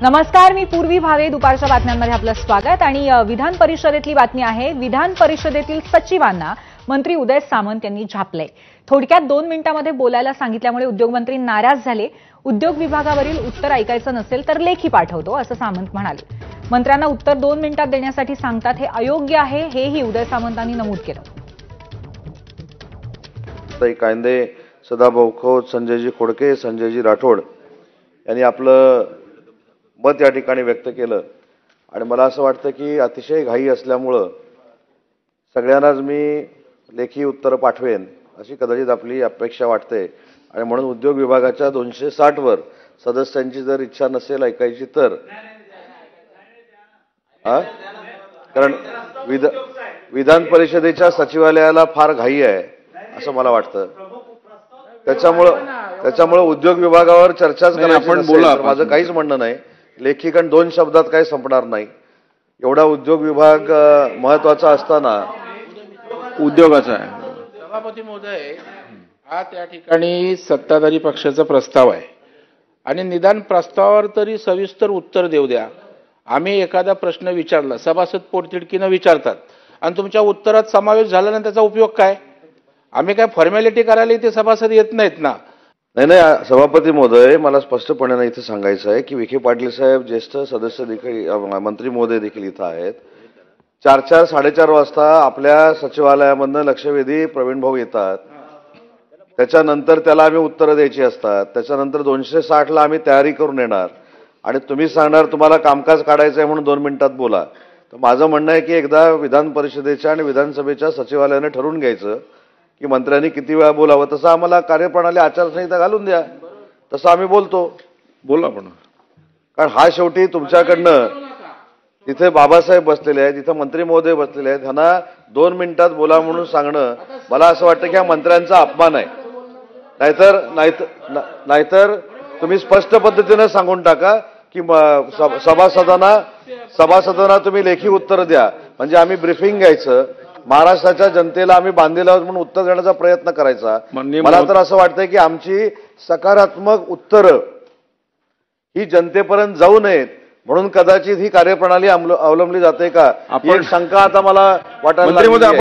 नमस्कार, मी पूर्वी भावे. दुपारच्या बातम्यांमध्ये आपलं स्वागत. आणि विधान परिषदेतली बातमी आहे. विधान परिषदेतील सचिवांना मंत्री उदय सामंत यांनी झापले. थोडक्यात 2 मिनिटांमध्ये बोलायला सांगितल्यामुळे उद्योगमंत्री नाराज झाले. उद्योग विभागावरील उत्तर ऐकायचं नसेल तर लेखी पाठवतो, असं सामंत म्हणाले. मंत्र्यांना उत्तर 2 मिनिटात देण्यासाठी सांगतात हे अयोग्य आहे, हेही उदय सामंतांनी नमूद केलं. कांदे, सदाभाऊ खोत, संजयजी खोडके, संजयजी राठोड यांनी आपलं मत या ठिकाणी व्यक्त केलं. आणि मला असं वाटतं की अतिशय घाई असल्यामुळं सगळ्यांनाच मी लेखी उत्तर पाठवेन अशी कदाचित आपली अपेक्षा वाटते. आणि म्हणून उद्योग विभागाच्या 260 वर सदस्यांची जर इच्छा नसेल ऐकायची तर कारण विधान परिषदेच्या सचिवालयाला फार घाई आहे असं मला वाटतं. त्याच्यामुळं उद्योग विभागावर चर्चाच करायची नसेल. माझं काहीच म्हणणं नाही. लेखीकरण 2 शब्दात काही संपणार नाही. एवढा उद्योग विभाग महत्वाचा असताना उद्योगाचा आहे. सभापती महोदय, हा त्या ठिकाणी सत्ताधारी पक्षाचा प्रस्ताव आहे आणि निदान प्रस्तावावर तरी सविस्तर उत्तर देऊ द्या. आम्ही एखादा प्रश्न विचारला, सभासद पोटतिडकीनं विचारतात आणि तुमच्या उत्तरात समावेश झाला ना, त्याचा उपयोग काय? आम्ही काय फॉर्मॅलिटी करायला इथे सभासद येत नाहीत ना. नाही, सभापती महोदय, मला स्पष्टपणे इथे सांगायचं आहे की विखे पाटील साहेब ज्येष्ठ सदस्य देखील, मंत्री महोदय देखील इथं आहेत. 4-4, 4:30 वाजता आपल्या सचिवालयामधनं लक्षवेधी प्रवीण भाऊ येतात. त्याच्यानंतर त्याला आम्ही उत्तरं द्यायची असतात. त्याच्यानंतर 260ला आम्ही तयारी करून येणार आणि तुम्ही सांगणार तुम्हाला कामकाज काढायचं आहे म्हणून 2 मिनिटात बोला. तर माझं म्हणणं आहे की एकदा विधान परिषदेच्या आणि विधानसभेच्या सचिवालयाने ठरवून घ्यायचं की मंत्र्यांनी किती वेळा बोलावं. तसं आम्हाला कार्यप्रणाली आचारसंहिता घालून द्या, तसं आम्ही बोला. पण कारण हा शेवटी तुमच्याकडनं तिथे बाबासाहेब बसलेले आहेत, तिथे मंत्री महोदय बसलेले आहेत, ह्यांना 2 मिनिटात बोला म्हणून सांगणं मला असं वाटतं की हा मंत्र्यांचा अपमान आहे. नाहीतर तुम्ही स्पष्ट पद्धतीने सांगून टाका की सभासदांना तुम्ही लेखी उत्तर द्या, म्हणजे आम्ही ब्रीफिंग घ्यायचं. महाराष्ट्राच्या जनतेला आम्ही बांधलेला आहोत म्हणून उत्तर देण्याचा प्रयत्न करायचा. मला तर असं वाटतंय की आमची सकारात्मक उत्तरं ही जनतेपर्यंत जाऊ नयेत म्हणून कदाचित ही कार्यप्रणाली अवलंबली जाते का, ही शंका आता मला वाटायला लागली आहे.